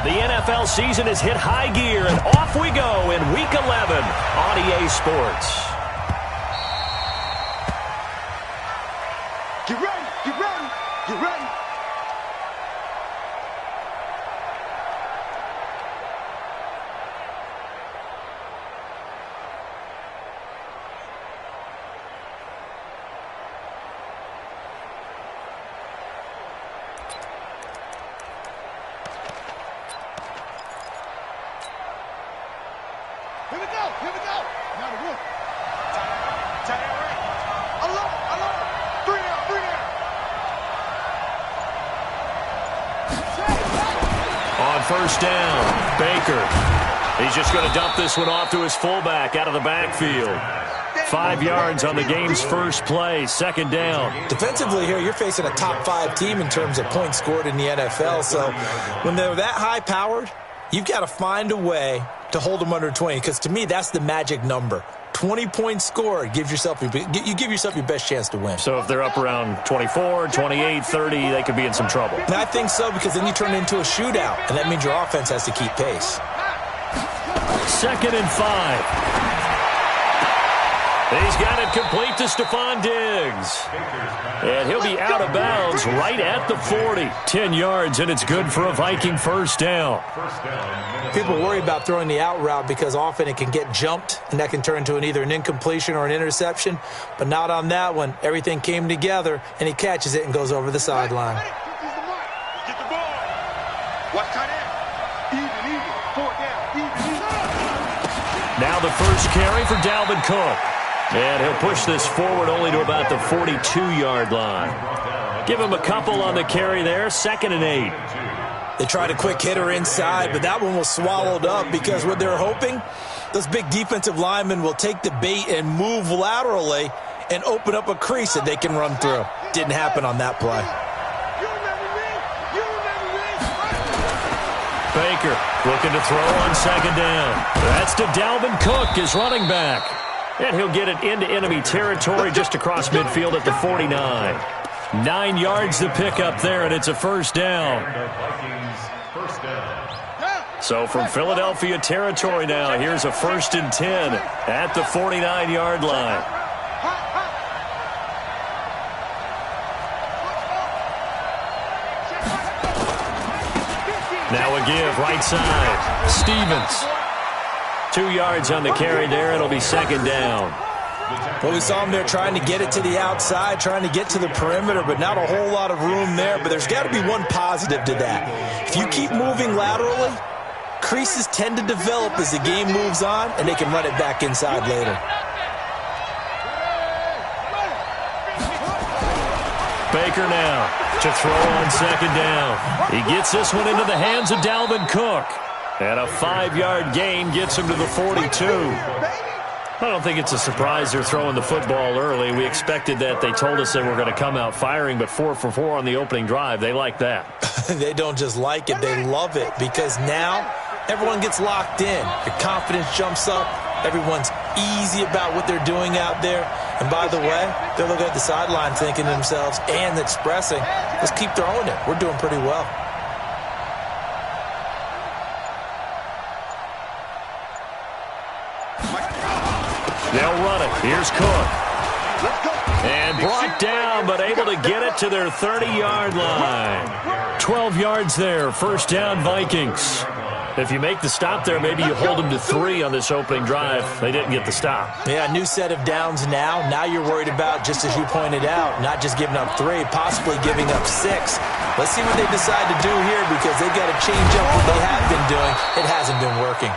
The NFL season has hit high gear, and off we go in Week 11 on EA Sports. Get ready, get ready, get ready. Here we go, here we go. Now the roof. Tight end right. Alone, alone. Three down, three down. On first down, Baker. He's just going to dump this one off to his fullback out of the backfield. 5 yards on the game's first play, second down. Defensively here, you're facing a top 5 team in terms of points scored in the NFL. So when they're that high-powered, you've got to find a way to hold them under 20, because to me, that's the magic number. 20 points scored, you give yourself your best chance to win. So if they're up around 24, 28, 30, they could be in some trouble. And I think so, because then you turn it into a shootout, and that means your offense has to keep pace. 2nd and 5. He's got it complete to Stephon Diggs. And he'll be out of bounds right at the 40. 10 yards, and it's good for a Viking first down. People worry about throwing the out route because often it can get jumped, and that can turn into either an incompletion or an interception. But not on that one. Everything came together, and he catches it and goes over the sideline. Get the ball. Watch tight end. Even. 4 down. Even. Now the first carry for Dalvin Cook. And he'll push this forward only to about the 42-yard line. Give him a couple on the carry there, 2nd and 8. They tried a quick hitter inside, but that one was swallowed up because what they're hoping, those big defensive linemen will take the bait and move laterally and open up a crease that they can run through. Didn't happen on that play. Baker looking to throw on 2nd down. That's to Dalvin Cook, his running back. And he'll get it into enemy territory just across midfield at the 49. 9 yards to pick up there, and it's a first down. So from Philadelphia territory now, here's a 1st and 10 at the 49-yard line. Now a give, right side. Stevens. 2 yards on the carry there. It'll be 2nd down. Well, we saw him there trying to get it to the outside, trying to get to the perimeter, but not a whole lot of room there. But there's got to be one positive to that. If you keep moving laterally, creases tend to develop as the game moves on, and they can run it back inside later. Baker now to throw on 2nd down. He gets this one into the hands of Dalvin Cook. And a 5-yard gain gets him to the 42. I don't think it's a surprise they're throwing the football early. We expected that. They told us they were going to come out firing, but 4 for 4 on the opening drive. They like that. They don't just like it, they love it, because now everyone gets locked in. Your confidence jumps up. Everyone's easy about what they're doing out there. And by the way, they're looking at the sideline thinking to themselves and expressing, let's keep throwing it. We're doing pretty well. They'll run it. Here's Cook. And brought down, but able to get it to their 30-yard line. 12 yards there. First down, Vikings. If you make the stop there, maybe you hold them to 3 on this opening drive. They didn't get the stop. Yeah, new set of downs now. Now you're worried about, just as you pointed out, not just giving up 3, possibly giving up 6. Let's see what they decide to do here, because they've got to change up what they have been doing. It hasn't been working.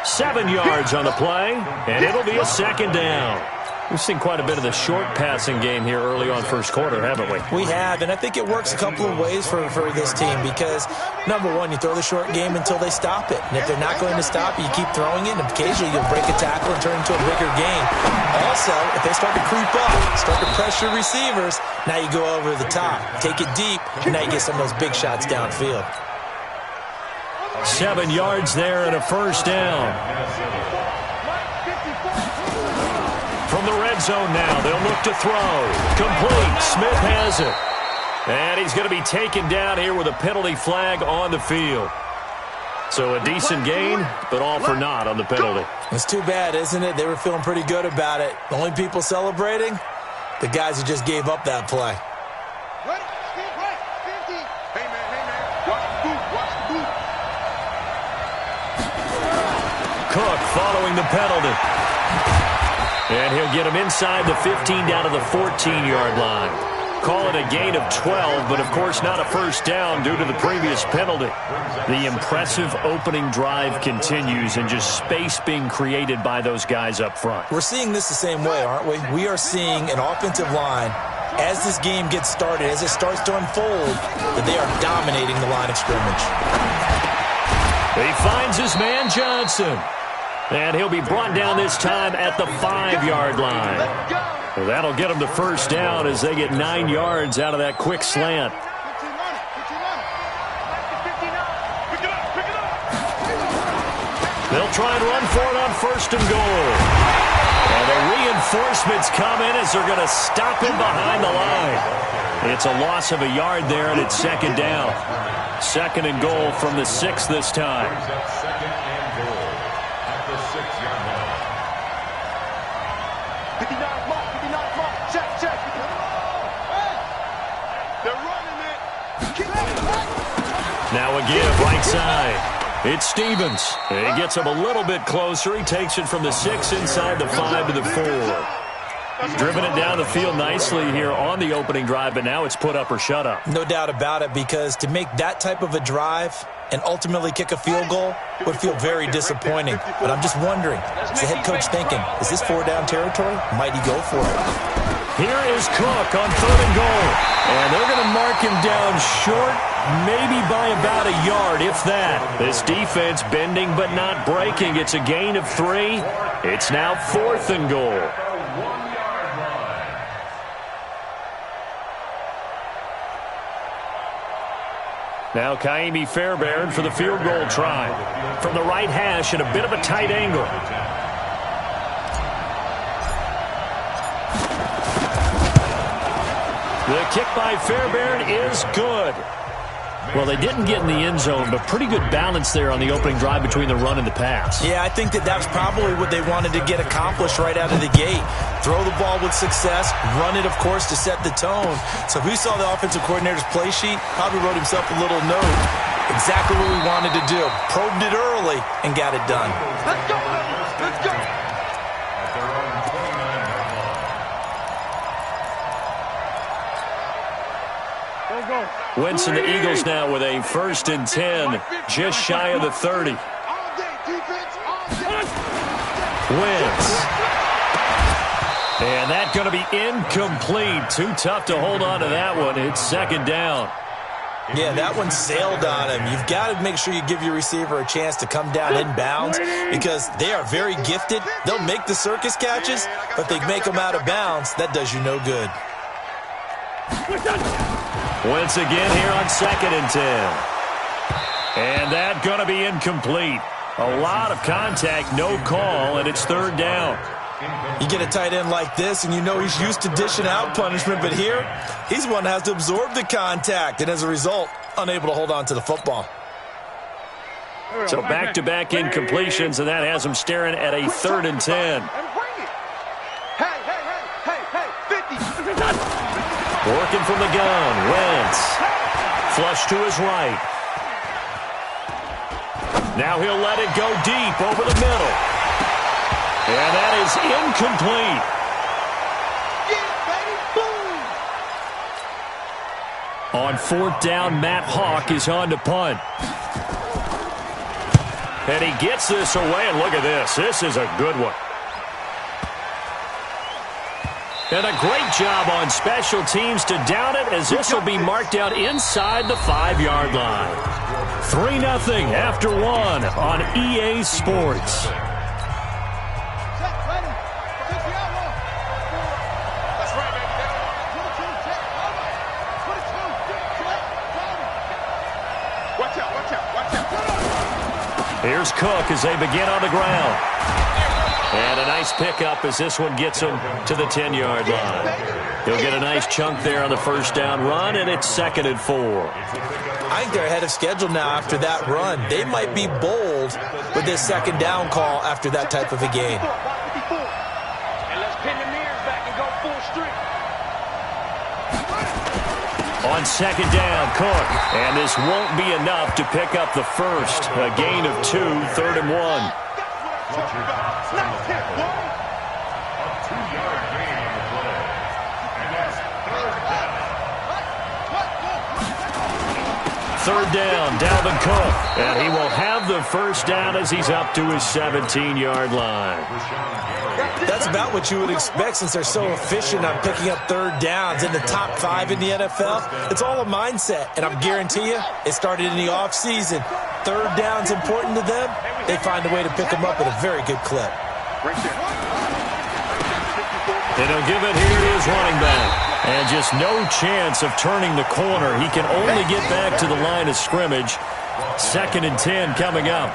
7 yards on the play, and it'll be a 2nd down. We've seen quite a bit of the short passing game here early on first quarter, haven't we? We have, and I think it works a couple of ways for this team because, number one, you throw the short game until they stop it. And if they're not going to stop it, you keep throwing it, and occasionally you'll break a tackle and turn it into a bigger game. Also, if they start to creep up, start to pressure receivers, now you go over the top. Take it deep, and now you get some of those big shots downfield. 7 yards there and a first down. From the red zone now, they'll look to throw. Complete. Smith has it. And he's going to be taken down here with a penalty flag on the field. So a decent gain, but all for naught on the penalty. It's too bad, isn't it? They were feeling pretty good about it. The only people celebrating, the guys who just gave up that play. Ready? Stand right. 50. Hey, man. Watch the boot. Watch the boot. Cook following the penalty. And he'll get him inside the 15 down to the 14-yard line. Call it a gain of 12, but of course not a first down due to the previous penalty. The impressive opening drive continues and just space being created by those guys up front. We're seeing this the same way, aren't we? We are seeing an offensive line, as this game gets started, as it starts to unfold, that they are dominating the line of scrimmage. He finds his man Johnson. And he'll be brought down this time at the 5-yard line. Well, that'll get them to first down as they get 9 yards out of that quick slant. They'll try and run for it on first and goal. And the reinforcements come in as they're going to stop him behind the line. It's a loss of a yard there, and it's second down. Second and goal from the 6 this time. Now a give right side. It's Stevens. He gets him a little bit closer. He takes it from the 6 inside the 5 to the 4. Driven it down the field nicely here on the opening drive, but now it's put up or shut up. No doubt about it, because to make that type of a drive and ultimately kick a field goal would feel very disappointing. But I'm just wondering, is the head coach thinking, is this 4-down territory? Might he go for it? Here is Cook on third and goal. And they're going to mark him down short, maybe by about a yard, if that. This defense bending but not breaking. It's a gain of 3. It's now 4th and goal. Now Kaimi Fairbairn for the field goal try. From the right hash at a bit of a tight angle. The kick by Fairbairn is good. Well, they didn't get in the end zone, but pretty good balance there on the opening drive between the run and the pass. Yeah, I think that was probably what they wanted to get accomplished right out of the gate. Throw the ball with success, run it, of course, to set the tone. So who saw the offensive coordinator's play sheet? Probably wrote himself a little note. Exactly what we wanted to do. Probed it early and got it done. Let's go, baby. Let's go. Wentz and the Eagles now with a 1st and 10, just shy of the 30. Wentz. And that's going to be incomplete. Too tough to hold on to that one. It's second down. Yeah, that one sailed on him. You've got to make sure you give your receiver a chance to come down inbounds because they are very gifted. They'll make the circus catches, but they make them out of bounds. That does you no good. Wentz again here on 2nd and 10. And that's going to be incomplete. A lot of contact, no call, and it's 3rd down. You get a tight end like this, and you know he's used to dishing out punishment, but here, he's the one that has to absorb the contact, and as a result, unable to hold on to the football. So back-to-back incompletions, and that has him staring at a 3rd and 10. Hey, 50. Working from the gun, Wentz. Flush to his right. Now he'll let it go deep over the middle. And that is incomplete. Get it, baby. Boom. On 4th down, Matt Hawk is on to punt. And he gets this away, and look at this. This is a good one. And a great job on special teams to down it, as this will be marked out inside the 5-yard line. 3-0 after 1 on EA Sports. Here's Cook as they begin on the ground. And a nice pickup as this one gets him to the 10-yard line. He'll get a nice chunk there on the first down run, and it's 2nd and 4. I think they're ahead of schedule now after that run. They might be bold with this 2nd down call after that type of a game. And let's pin the mirrors back and go full street. On 2nd down, Cook. And this won't be enough to pick up the first. A gain of 2, 3rd and 1. Nice hit, boy. A 2-yard gain on the play. And that's 3rd down. 3rd down, Dalvin Cook. And he will have the first down as he's up to his 17-yard line. That's about what you would expect since they're so efficient on picking up 3rd downs in the top 5 in the NFL. It's all a mindset, and I guarantee you it started in the offseason. 3rd down's important to them. They find a way to pick them up at a very good clip. And he'll give it here to his running back. And just no chance of turning the corner. He can only get back to the line of scrimmage. 2nd and 10 coming up.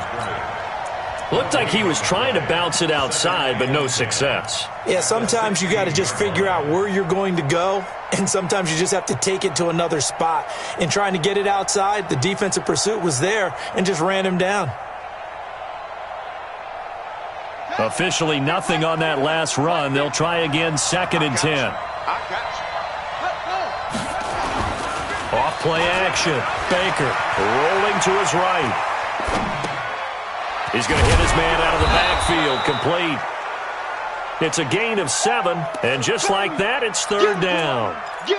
Looked like he was trying to bounce it outside, but no success. Yeah, sometimes you got to just figure out where you're going to go, and sometimes you just have to take it to another spot. In trying to get it outside, the defensive pursuit was there and just ran him down. Officially nothing on that last run. They'll try again, 2nd and 10. Off play action. Baker rolling to his right. He's going to hit his man out of the backfield. Complete. It's a gain of 7, and just like that, it's 3rd down.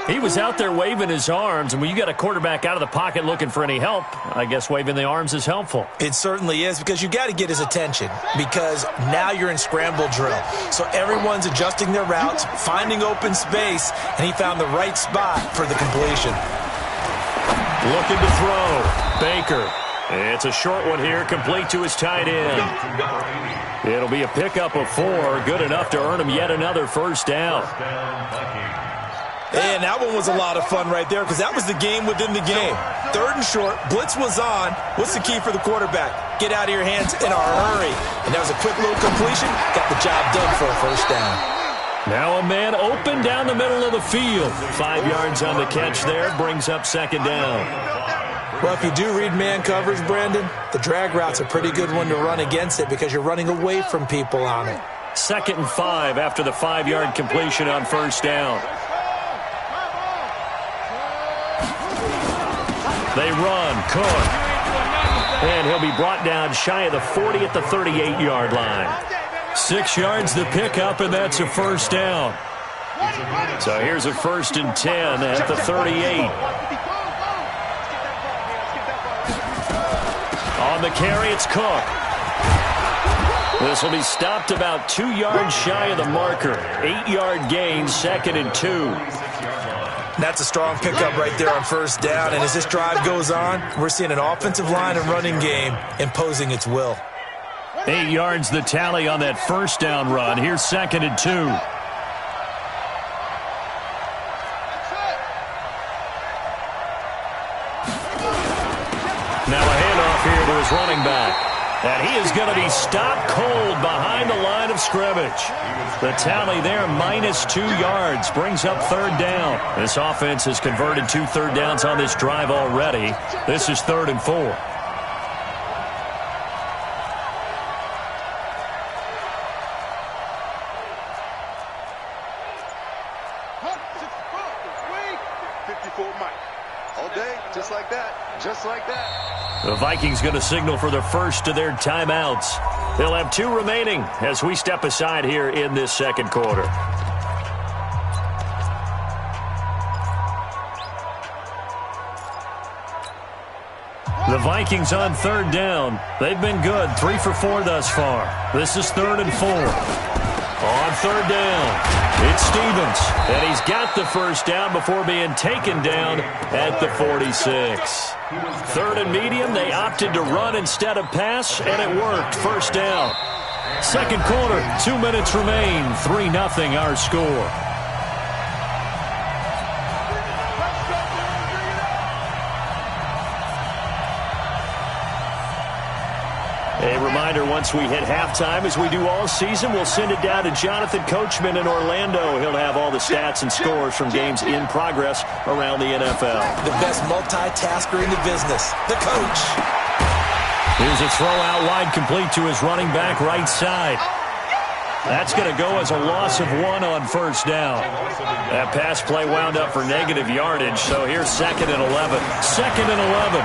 He was out there waving his arms, and when you got a quarterback out of the pocket looking for any help, I guess waving the arms is helpful. It certainly is, because you got to get his attention, because now you're in scramble drill. So everyone's adjusting their routes, finding open space, and he found the right spot for the completion. Looking to throw. Baker. It's a short one here, complete to his tight end. It'll be a pickup of 4, good enough to earn him yet another first down. And that one was a lot of fun right there, because that was the game within the game. 3rd and short, blitz was on. What's the key for the quarterback? Get out of your hands in a hurry. And that was a quick little completion, got the job done for a first down. Now a man open down the middle of the field. 5 yards on the catch there, brings up 2nd down. Well, if you do read man coverage, Brandon, the drag route's a pretty good one to run against it because you're running away from people on it. 2nd and 5 after the 5-yard completion on first down. They run. Cook. And he'll be brought down shy of the 40 at the 38-yard line. 6 yards the pickup, and that's a first down. So here's a 1st and 10 at the 38. On the carry, it's Cook. This will be stopped about 2 yards shy of the marker. 8-yard gain, 2nd and 2. That's a strong pickup right there on first down. And as this drive goes on, we're seeing an offensive line and running game imposing its will. 8 yards the tally on that first down run. Here's 2nd and 2. Now a handoff here to his running back. And he is going to be stopped cold behind the line of scrimmage. The tally there, minus 2 yards, brings up 3rd down. This offense has converted 2 third downs on this drive already. This is 3rd and 4. Just like that. The Vikings going to signal for the first of their timeouts. They'll have 2 remaining as we step aside here in this second quarter. The Vikings on 3rd down. They've been good, 3 for 4 thus far. This is 3rd and 4. On 3rd down, it's Stevens, and he's got the first down before being taken down at the 46. 3rd and medium, they opted to run instead of pass, and it worked. First down. Second quarter, 2 minutes remain, 3-0 our score. A reminder, once we hit halftime, as we do all season, we'll send it down to Jonathan Coachman in Orlando. He'll have all the stats and scores from games in progress around the NFL. The best multitasker in the business, the coach. Here's a throw out wide, complete to his running back right side. That's going to go as a loss of 1 on first down. That pass play wound up for negative yardage, so here's 2nd and 11. 2nd and 11.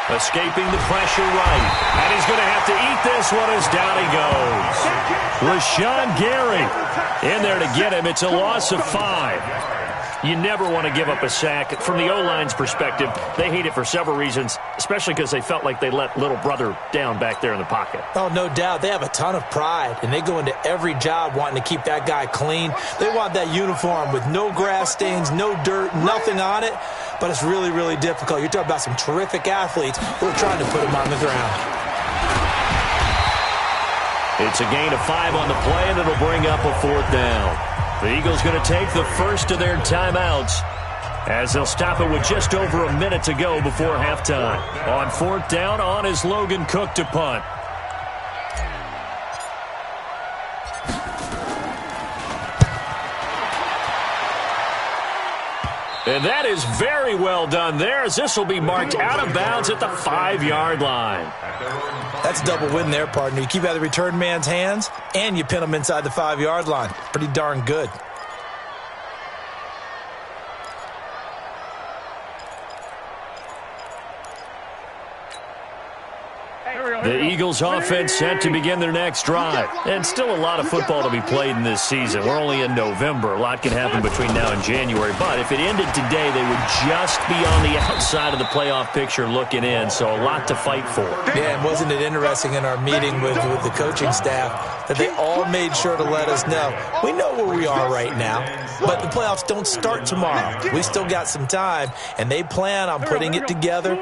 Escaping the pressure right. And he's going to have to eat this one as down he goes. Rashawn Gary in there to get him. It's a loss of 5. You never want to give up a sack. From the O-line's perspective, they hate it for several reasons, especially because they felt like they let little brother down back there in the pocket. Oh, no doubt. They have a ton of pride, and they go into every job wanting to keep that guy clean. They want that uniform with no grass stains, no dirt, nothing on it, but it's really, really difficult. You're talking about some terrific athletes who are trying to put him on the ground. It's a gain of 5 on the play, and it'll bring up a 4th down. The Eagles going to take the first of their timeouts as they'll stop it with just over a minute to go before halftime. On 4th down, on is Logan Cook to punt. And that is very well done there, as this will be marked out of bounds at the 5-yard line. That's a double win there, partner. You keep out of the return man's hands, and you pin him inside the 5-yard line. Pretty darn good. The Eagles offense set to begin their next drive. And still a lot of football to be played in this season. We're only in November. A lot can happen between now and January. But if it ended today, they would just be on the outside of the playoff picture looking in. So a lot to fight for. Yeah, and wasn't it interesting in our meeting with the coaching staff that they all made sure to let us know, we know where we are right now, but the playoffs don't start tomorrow. We still got some time, and they plan on putting it together,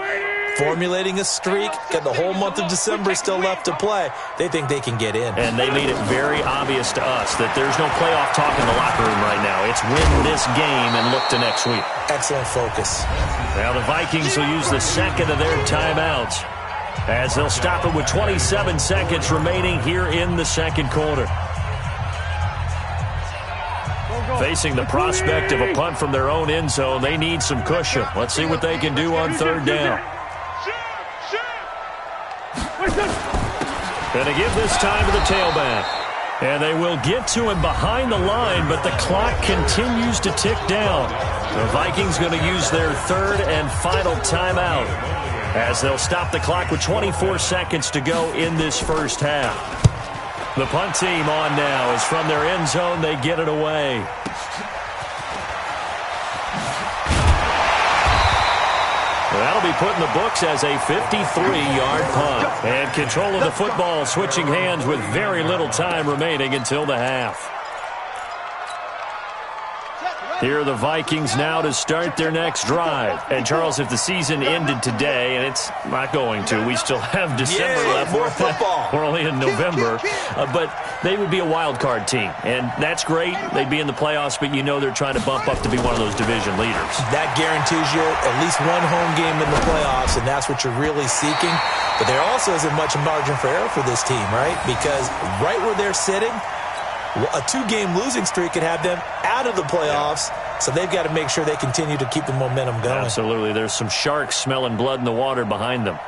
formulating a streak, got the whole month of December still left to play. They think they can get in. And they made it very obvious to us that there's no playoff talk in the locker room right now. It's win this game and look to next week. Excellent focus. Now the Vikings will use the second of their timeouts as they'll stop it with 27 seconds remaining here in the second quarter. Facing the prospect of a punt from their own end zone, they need some cushion. Let's see what they can do on 3rd down. Going to give this time to the tailback. And they will get to him behind the line, but the clock continues to tick down. The Vikings going to use their 3rd and final timeout as they'll stop the clock with 24 seconds to go in this first half. The punt team on now as from their end zone they get it away. That'll be put in the books as a 53-yard punt. And control of the football switching hands with very little time remaining until the half. Here are the Vikings now to start their next drive. And, Charles, if the season ended today, and it's not going to, we still have December left. More football. We're only in November. But they would be a wild card team. And that's great. They'd be in the playoffs, but you know they're trying to bump up to be one of those division leaders. That guarantees you at least one home game in the playoffs, and that's what you're really seeking. But there also isn't much margin for error for this team, right? Because right where they're sitting, a 2-game losing streak could have them out of the playoffs, so they've got to make sure they continue to keep the momentum going. Absolutely. There's some sharks smelling blood in the water behind them.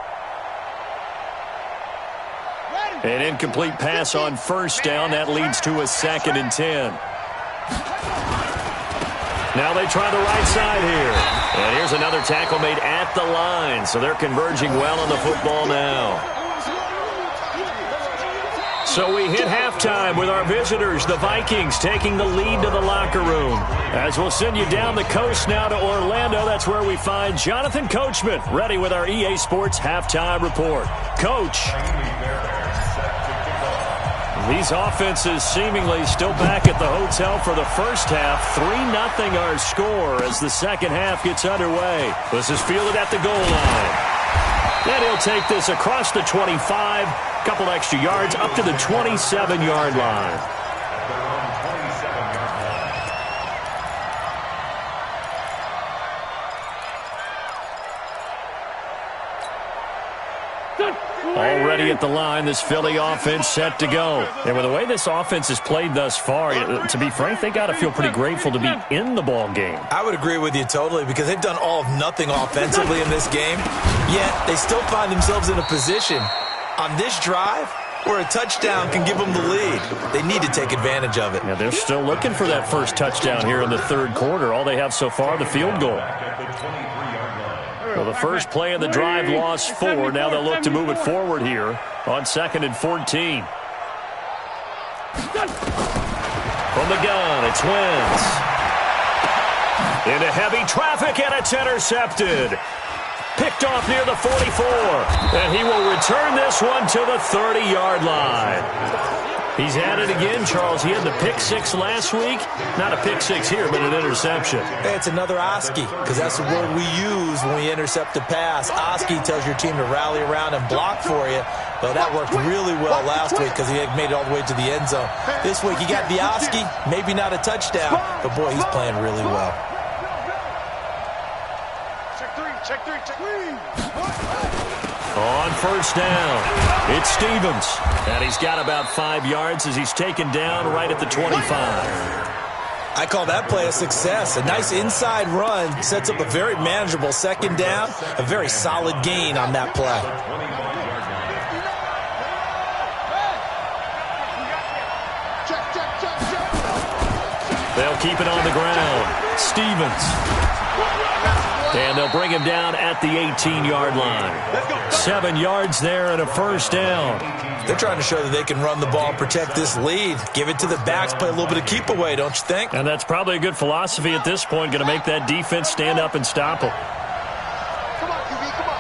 An incomplete pass on 1st down. That leads to a 2nd and 10. Now they try the right side here. And here's another tackle made at the line, so they're converging well on the football now. So we hit halftime with our visitors, the Vikings, taking the lead to the locker room. As we'll send you down the coast now to Orlando, that's where we find Jonathan Coachman, ready with our EA Sports Halftime Report. Coach. These offenses seemingly still back at the hotel for the first half. 3-0 our score as the second half gets underway. This is fielded at the goal line. And he'll take this across the 25, couple extra yards, up to the 27-yard line. Already at the line, this Philly offense set to go. And with the way this offense has played thus far, to be frank, they got to feel pretty grateful to be in the ball game. I would agree with you totally because they've done all of nothing offensively in this game, yet they still find themselves in a position on this drive where a touchdown can give them the lead. They need to take advantage of it. Yeah, they're still looking for that first touchdown here in the third quarter. All they have so far, the field goal. Well, the first play of the drive lost 4. Now they'll look to move it forward here on 2nd and 14. From the gun, it's Wentz. Into heavy traffic, and it's intercepted. Picked off near the 44. And he will return this one to the 30-yard line. He's had it again, Charles. He had the pick 6 last week. Not a pick 6 here, but an interception. Hey, it's another Oski, because that's the word we use when we intercept a pass. Oski tells your team to rally around and block for you. But that worked really well last week because he had made it all the way to the end zone. This week, he got the Oski, maybe not a touchdown, but boy, he's playing really well. Check three. On first down, it's Stevens. And he's got about 5 yards as he's taken down right at the 25. I call that play a success. A nice inside run sets up a very manageable second down. A very solid gain on that play. They'll keep it on the ground. Stevens. And they'll bring him down at the 18-yard line. 7 yards there and a first down. They're trying to show that they can run the ball and protect this lead. Give it to the backs, play a little bit of keep away, don't you think? And that's probably a good philosophy at this point, going to make that defense stand up and stop them. Come on, QB, come on.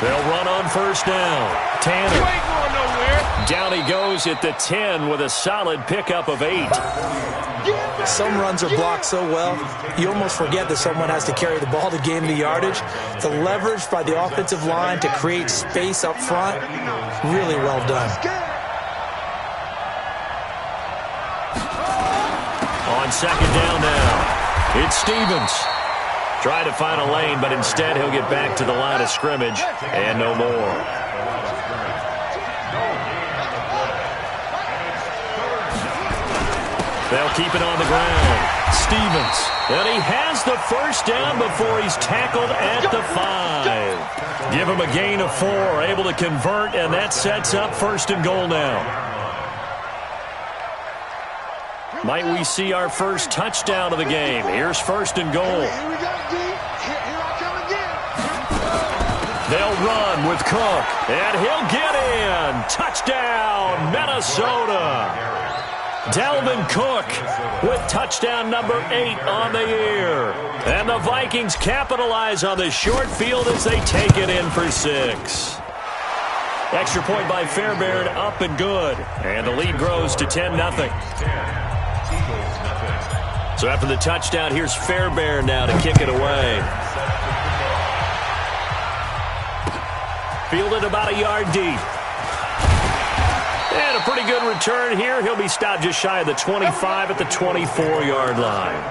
They'll run on first down. Tanner. You ain't going nowhere. Down he goes at the 10 with a solid pickup of 8. Some runs are blocked so well, you almost forget that someone has to carry the ball to gain the yardage. The leverage by the offensive line to create space up front, really well done. On second down now, it's Stevens. Try to find a lane, but instead he'll get back to the line of scrimmage and no more. They'll keep it on the ground. Stevens. And he has the first down before he's tackled at the 5. Give him a gain of 4. Able to convert, and that sets up first and goal now. Might we see our first touchdown of the game? Here's first and goal. Here we go, D. Here I come again. They'll run with Cook, and he'll get in. Touchdown, Minnesota. Dalvin Cook with touchdown number 8 on the year. And the Vikings capitalize on the short field as they take it in for 6. Extra point by Fairbairn, up and good. And the lead grows to 10-0. So after the touchdown, here's Fairbairn now to kick it away. Fielded about a yard deep. And a pretty good return here. He'll be stopped just shy of the 25 at the 24-yard line.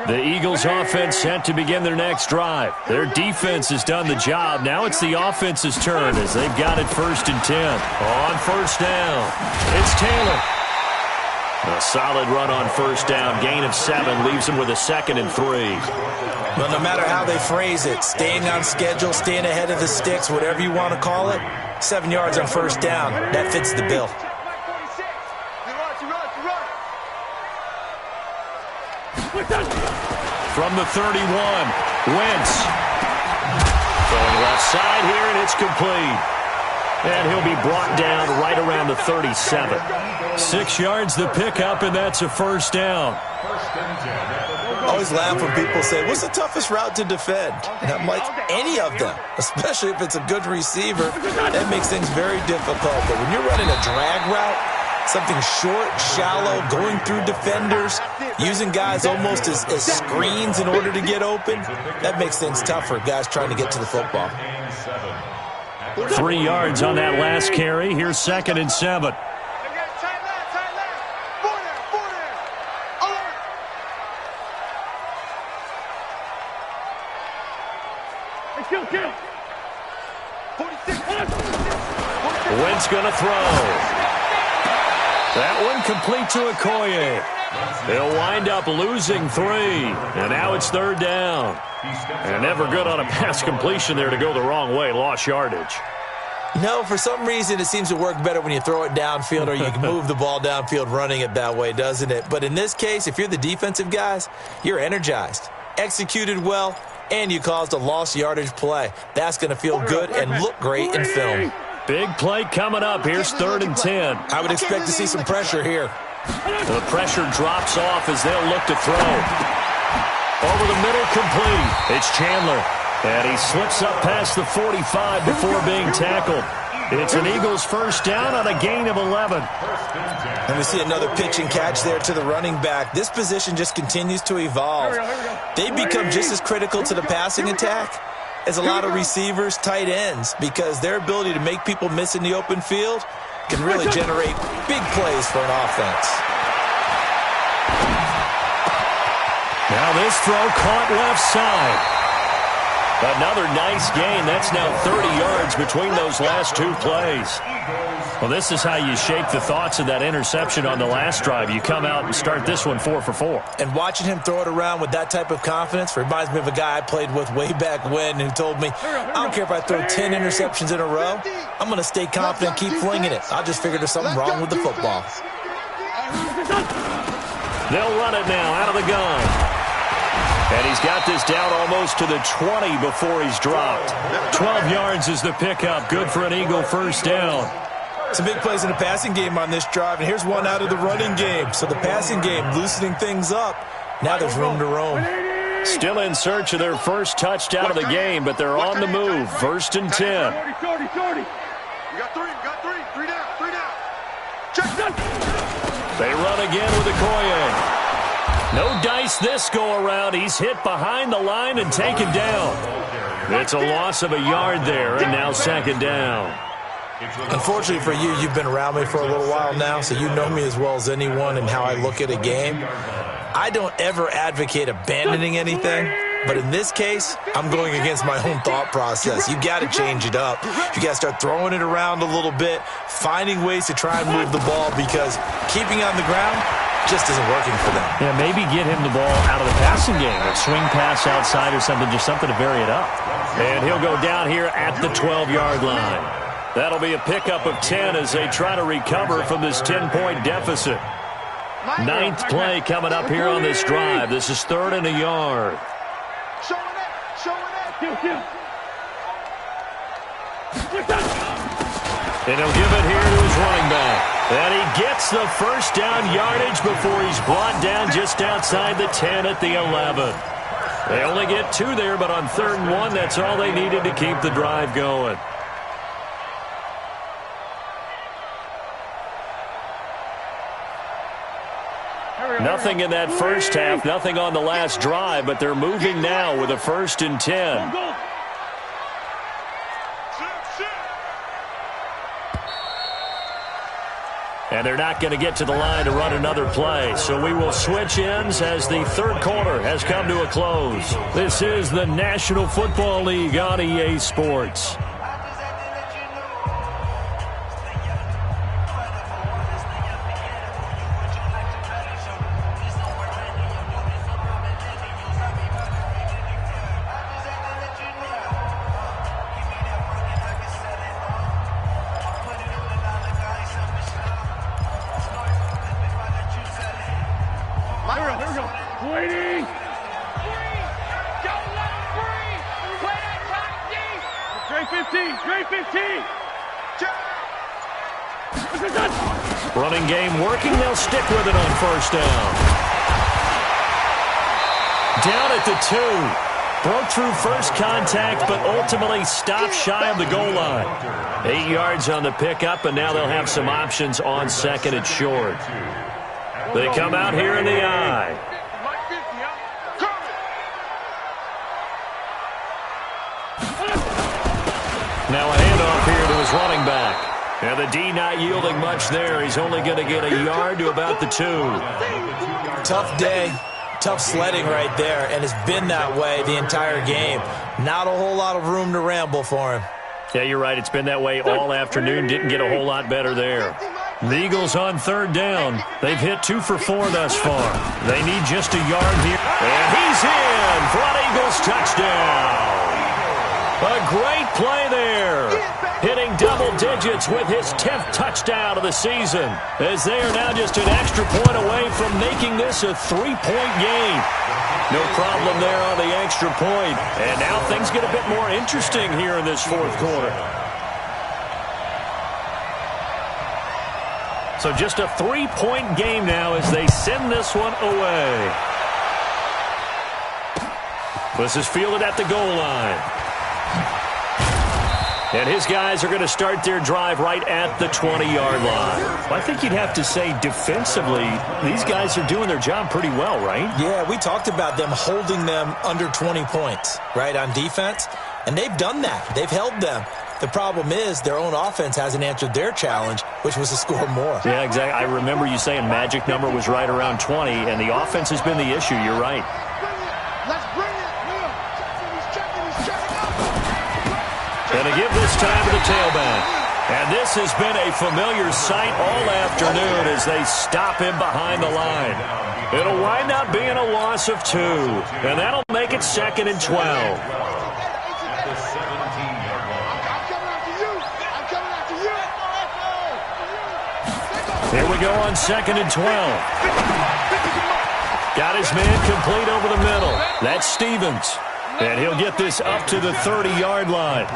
The Eagles offense set to begin their next drive. Their defense has done the job. Now it's the offense's turn as they've got it 1st and 10. On first down, it's Taylor. A solid run on first down. Gain of 7 leaves him with a 2nd and 3. Well, no matter how they phrase it, staying on schedule, staying ahead of the sticks, whatever you want to call it, 7 yards on first down. That fits the bill. From the 31, Wentz. Going left side here, and it's complete. And he'll be brought down right around the 37. 6 yards the pickup, and that's a first down. I always laugh when people say, what's the toughest route to defend? And I'm like, any of them, especially if it's a good receiver. That makes things very difficult. But when you're running a drag route, something short, shallow, going through defenders, using guys almost as screens in order to get open, that makes things tough for guys trying to get to the football. 3 yards on that last carry. Here's 2nd and 7. Wentz going to throw. That one complete to Okoye. They'll wind up losing 3, and now it's 3rd down. And never good on a pass completion there to go the wrong way. Lost yardage. No, for some reason it seems to work better when you throw it downfield or you can move the ball downfield running it that way, doesn't it? But in this case, if you're the defensive guys, you're energized, executed well, and you caused a lost yardage play. That's going to feel good and look great in film. Big play coming up. Here's 3rd and 10. I would expect to see some pressure here. The pressure drops off as they'll look to throw. Over the middle, complete. It's Chandler. And he slips up past the 45 before being tackled. It's an Eagles first down on a gain of 11. And we see another pitch and catch there to the running back. This position just continues to evolve. They become just as critical to the passing attack as a lot of receivers, tight ends, because their ability to make people miss in the open field can really generate big plays for an offense. Now this throw caught left side. Another nice gain. That's now 30 yards between those last 2 plays. Well, this is how you shake the thoughts of that interception on the last drive. You come out and start this one 4 for 4. And watching him throw it around with that type of confidence reminds me of a guy I played with way back when who told me, I don't care if I throw 10 interceptions in a row. I'm going to stay confident, keep flinging it. I just figured there's something wrong with the football. They'll run it now out of the gun. And he's got this down almost to the 20 before he's dropped. 12 yards is the pickup. Good for an Eagle first down. Some big plays in the passing game on this drive, and here's one out of the running game. So the passing game loosening things up. Now there's room to roam. Still in search of their first touchdown of the game, but they're on the move. 1st and 10. We got 3. Three down. Check. They run again with Okoye. No dice this go-around. He's hit behind the line and taken down. It's a loss of a yard there, and now 2nd down. Unfortunately for you, you've been around me for a little while now, so you know me as well as anyone and how I look at a game. I don't ever advocate abandoning anything, but in this case, I'm going against my own thought process. You got to change it up. You got to start throwing it around a little bit, finding ways to try and move the ball, because keeping on the ground just isn't working for them. Yeah, maybe get him the ball out of the passing game, a swing pass outside or something, just something to vary it up. And he'll go down here at the 12-yard line. That'll be a pickup of 10 as they try to recover from this 10-point deficit. 9th play coming up here on this drive. This is 3rd and a yard. And he'll give it here to his running back. And he gets the first down yardage before he's brought down just outside the 10 at the 11. They only get 2 there, but on 3rd and 1, that's all they needed to keep the drive going. Nothing in that first half, nothing on the last drive, but they're moving now with a 1st and 10. And they're not going to get to the line to run another play. So we will switch ends as the 3rd quarter has come to a close. This is the National Football League on EA Sports. Waiting. 15. Running game working. They'll stick with it on 1st down. Down at the 2. Broke through first contact, but ultimately stopped shy of the goal line. 8 yards on the pickup, and now they'll have some options on 2nd and short. They come out here in the eye. Now a handoff here to his running back. And the D not yielding much there. He's only going to get a yard to about the 2. Tough day. Tough sledding right there, and it's been that way the entire game. Not a whole lot of room to ramble for him. Yeah, you're right. It's been that way all afternoon. Didn't get a whole lot better there. The Eagles on third down. They've hit 2 for 4 thus far. They need just a yard here. And he's in for an Eagles touchdown. A great play there. Hitting double digits with his 10th touchdown of the season, as they are now just an extra point away from making this a 3-point game. No problem there on the extra point. And now things get a bit more interesting here in this fourth quarter. So just a 3-point game now as they send this one away. This is fielded at the goal line. And his guys are going to start their drive right at the 20-yard line. Well, I think you'd have to say defensively, these guys are doing their job pretty well, right? Yeah, we talked about them holding them under 20 points, right, on defense. And they've done that. They've held them. The problem is their own offense hasn't answered their challenge, which was to score more. Yeah, exactly. I remember you saying magic number was right around 20, and the offense has been the issue. You're right. Let's bring it. He's checking. Going to give this time to the tailback. And this has been a familiar sight all afternoon as they stop him behind the line. It'll wind up being a loss of 2, and that'll make it 2nd and 12. Here we go on 2nd and 12. Got his man complete over the middle. That's Stevens. And he'll get this up to the 30-yard line.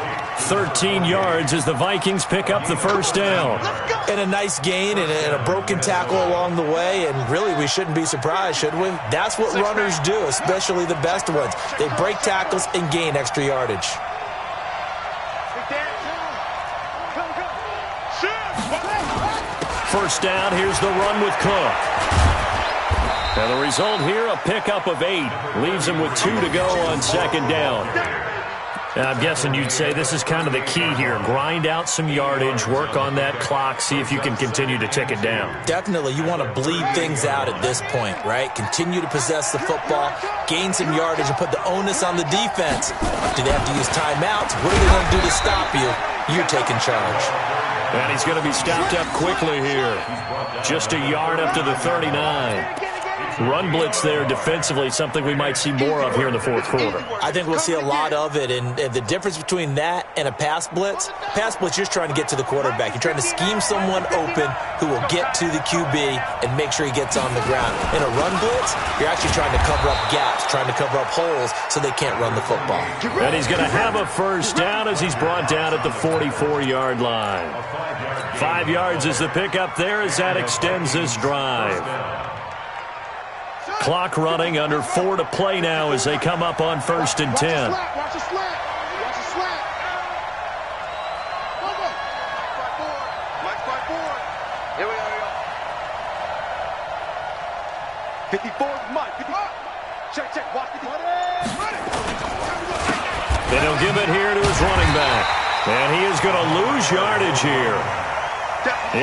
13 yards as the Vikings pick up the first down. And a nice gain and a broken tackle along the way. And really, we shouldn't be surprised, should we? That's what runners do, especially the best ones. They break tackles and gain extra yardage. First down, here's the run with Cook. And the result here, a pickup of 8. Leaves him with 2 to go on 2nd down. And I'm guessing you'd say this is kind of the key here. Grind out some yardage, work on that clock, see if you can continue to tick it down. Definitely. You want to bleed things out at this point, right? Continue to possess the football, gain some yardage, and put the onus on the defense. Do they have to use timeouts? What are they going to do to stop you? You're taking charge. And he's going to be stopped up quickly here. Just a yard up to the 39. Run blitz there defensively, something we might see more of here in the fourth quarter. I think we'll see a lot of it, and the difference between that and a pass blitz, you're just trying to get to the quarterback. You're trying to scheme someone open who will get to the QB and make sure he gets on the ground. In a run blitz, you're actually trying to cover up gaps, trying to cover up holes so they can't run the football. And he's going to have a first down as he's brought down at the 44-yard line. 5 yards is the pickup there as that extends this drive. Clock running, under 4 to play now as they come up on 1st and 10. Watch the slant. Here we go. 54 is Mike. Check. Watch the And he'll give it here to his running back. And he is going to lose yardage here.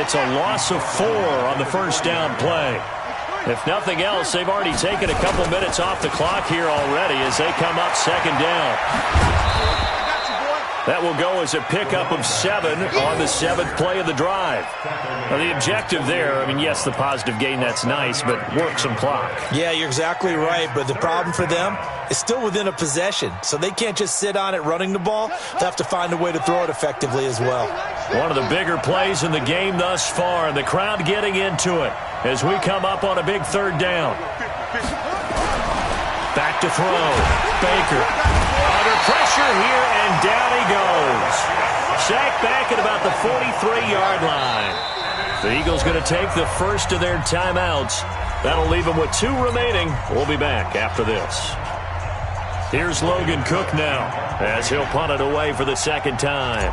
It's a loss of 4 on the first down play. If nothing else, they've already taken a couple minutes off the clock here already as they come up 2nd down. That will go as a pickup of 7 on the 7th play of the drive. Now, the objective there, yes, the positive gain, that's nice, but work some clock. Yeah, you're exactly right, but the problem for them is still within a possession, so they can't just sit on it running the ball. They have to find a way to throw it effectively as well. One of the bigger plays in the game thus far, and the crowd getting into it as we come up on a big 3rd down. Back to throw. Baker under pressure here, and down he goes. Sacked back at about the 43-yard line. The Eagles going to take the first of their timeouts. That'll leave them with 2 remaining. We'll be back after this. Here's Logan Cook now as he'll punt it away for the 2nd time.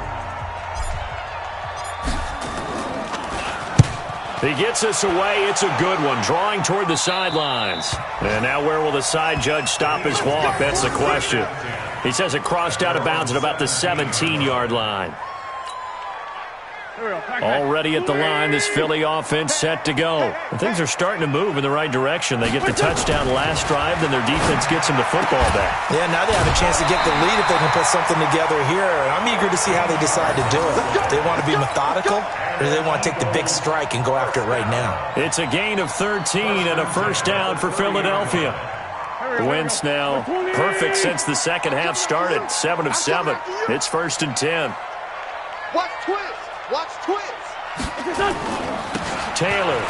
He gets us away. It's a good one, drawing toward the sidelines. And now where will the side judge stop his walk? That's the question. He says it crossed out of bounds at about the 17-yard line. Already at the line, this Philly offense set to go. And things are starting to move in the right direction. They get the touchdown last drive, then their defense gets them the football back. Yeah, now they have a chance to get the lead if they can put something together here. And I'm eager to see how they decide to do it. Do they want to be methodical, or do they want to take the big strike and go after it right now? It's a gain of 13 and a first down for Philadelphia. Wentz now perfect since the second half started. 7 of 7. It's 1st and 10. Watch twist. Watch twist. Taylor.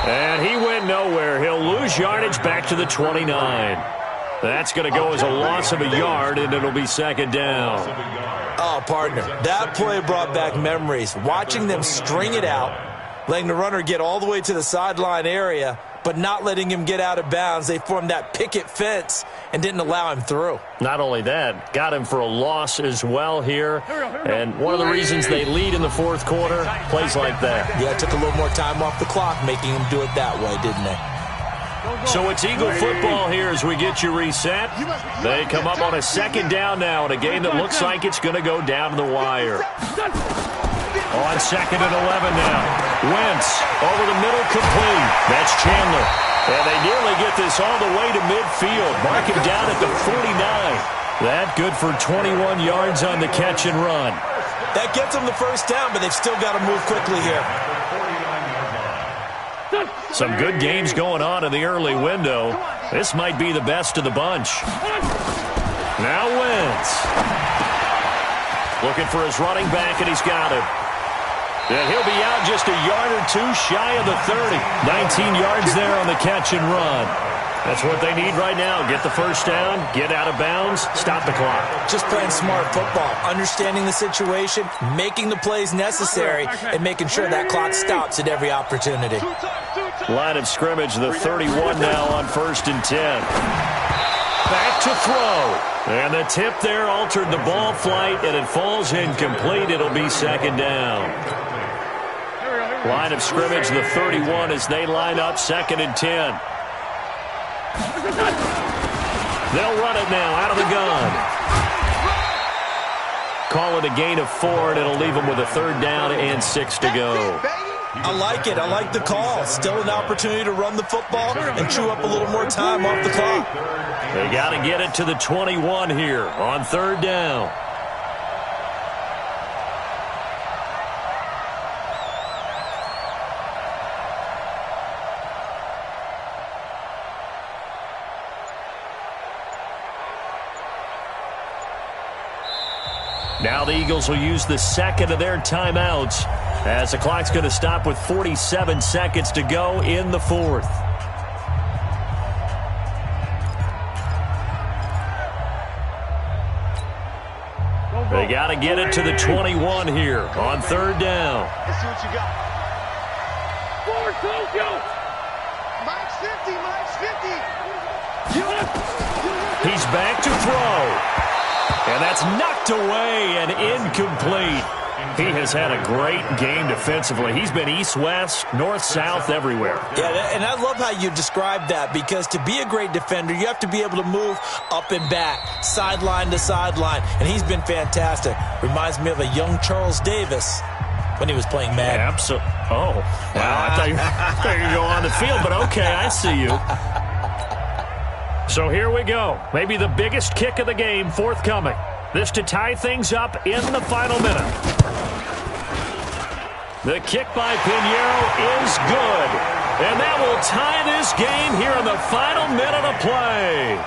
And he went nowhere. He'll lose yardage back to the 29. That's going to go as a loss of a yard, and it'll be 2nd down. Oh, partner, that play brought back memories. Watching them string it out, letting the runner get all the way to the sideline area, but not letting him get out of bounds. They formed that picket fence and didn't allow him through. Not only that, got him for a loss as well here. And one of the reasons they lead in the fourth quarter, plays like that. Yeah, it took a little more time off the clock, making him do it that way, didn't they? So it's Eagle football here as we get you reset. They come up on a 2nd down now in a game that looks like it's going to go down to the wire. On 2nd and 11 now. Wentz over the middle, complete. That's Chandler. And they nearly get this all the way to midfield. Mark him down at the 49. That good for 21 yards on the catch and run. That gets them the first down, but they've still got to move quickly here. Some good games going on in the early window. This might be the best of the bunch. Now Wentz. Looking for his running back, and he's got him. And he'll be out just a yard or two shy of the 30. 19 yards there on the catch and run. That's what they need right now. Get the first down, get out of bounds, stop the clock. Just playing smart football, understanding the situation, making the plays necessary, and making sure that clock stops at every opportunity. Line of scrimmage, the 31 now on 1st and 10. Back to throw. And the tip there altered the ball flight, and it falls incomplete. It'll be 2nd down. Line of scrimmage, the 31 as they line up 2nd and 10. They'll run it now out of the gun. Call it a gain of 4, and it'll leave them with a 3rd down and 6 to go. I like it. I like the call. Still an opportunity to run the football and chew up a little more time off the clock. They got to get it to the 21 here on 3rd down. Now the Eagles will use the 2nd of their timeouts as the clock's going to stop with 47 seconds to go in the 4th. They got to get it to the 21 here on 3rd down. Let's see what you got. Forward, close, go. Mike's 50, Mike's 50. He's back to throw. And that's knocked away and incomplete. He has had a great game defensively. He's been east-west, north-south, everywhere. Yeah, and I love how you described that, because to be a great defender, you have to be able to move up and back, sideline to sideline, and he's been fantastic. Reminds me of a young Charles Davis when he was playing Madden. Absolutely. Oh, wow. I thought you were going to go on the field, but okay, I see you. So here we go. Maybe the biggest kick of the game forthcoming. This to tie things up in the final minute. The kick by Pinheiro is good. And that will tie this game here in the final minute of play.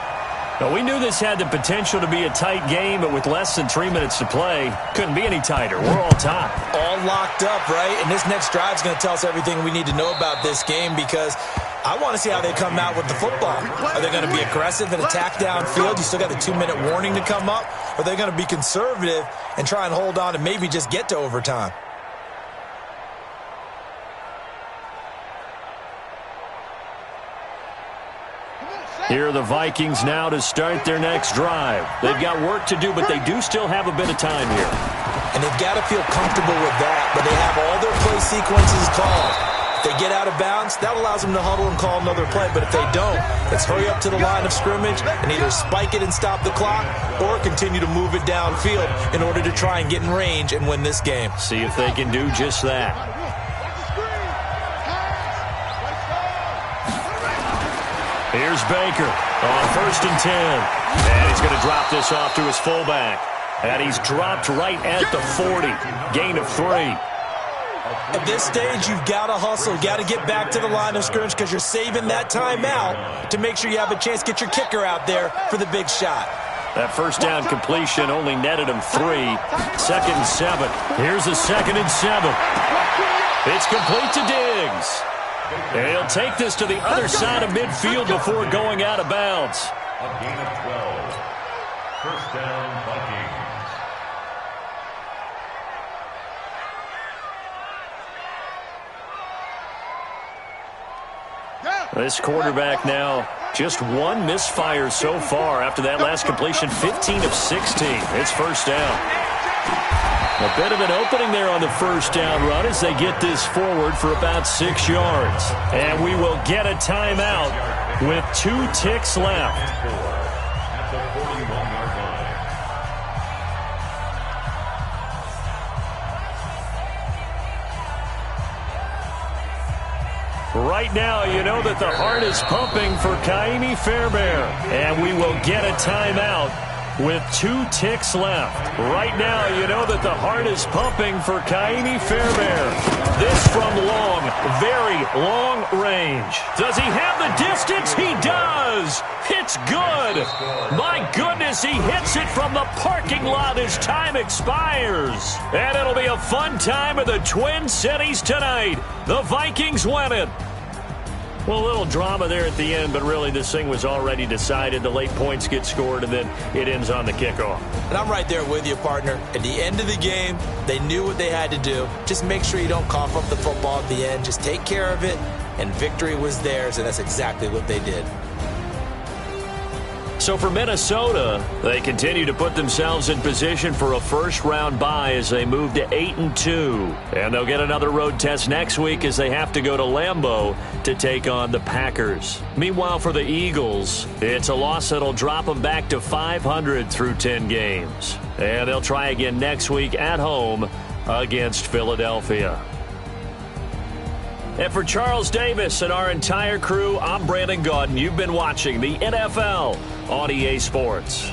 Now, we knew this had the potential to be a tight game, but with less than 3 minutes to play, couldn't be any tighter. We're all tied. All locked up, right? And this next drive is going to tell us everything we need to know about this game, because I want to see how they come out with the football. Are they going to be aggressive and attack downfield? You still got the 2-minute warning to come up? Or are they going to be conservative and try and hold on and maybe just get to overtime? Here are the Vikings now to start their next drive. They've got work to do, but they do still have a bit of time here. And they've got to feel comfortable with that, but they have all their play sequences called. If they get out of bounds, that allows them to huddle and call another play. But if they don't, it's hurry up to the line of scrimmage and either spike it and stop the clock or continue to move it downfield in order to try and get in range and win this game. See if they can do just that. Here's Baker on 1st and 10. And he's going to drop this off to his fullback. And he's dropped right at the 40. Gain of 3. At this stage, you've got to hustle. Got to get back to the line of scrimmage because you're saving that timeout to make sure you have a chance to get your kicker out there for the big shot. That first down completion only netted him 3. 2nd and 7. Here's a 2nd and 7. It's complete to Diggs. And he'll take this to the other side of midfield before going out of bounds. A gain of 12. First down, Vikings. This quarterback now just 1 misfire so far after that last completion, 15 of 16. It's first down. A bit of an opening there on the first down run as they get this forward for about 6 yards. And we will get a timeout with 2 ticks left. At the 41-yard line. Right now, you know that the heart is pumping for Kaimi Fairbairn. And we will get a timeout with 2 ticks left. Right now, you know that the heart is pumping for Kaimi Fairbairn. This from long, very long range. Does he have the distance? He does. It's good. My goodness, he hits it from the parking lot as time expires. And it'll be a fun time in the Twin Cities tonight. The Vikings win it. Well, a little drama there at the end, but really this thing was already decided. The late points get scored, and then it ends on the kickoff. And I'm right there with you, partner. At the end of the game, they knew what they had to do. Just make sure you don't cough up the football at the end. Just take care of it, and victory was theirs, and that's exactly what they did. So for Minnesota, they continue to put themselves in position for a first-round bye as they move to 8-2. And they'll get another road test next week as they have to go to Lambeau to take on the Packers. Meanwhile, for the Eagles, it's a loss that'll drop them back to 500 through 10 games. And they'll try again next week at home against Philadelphia. And for Charles Davis and our entire crew, I'm Brandon Gaudin. You've been watching the NFL on EA Sports.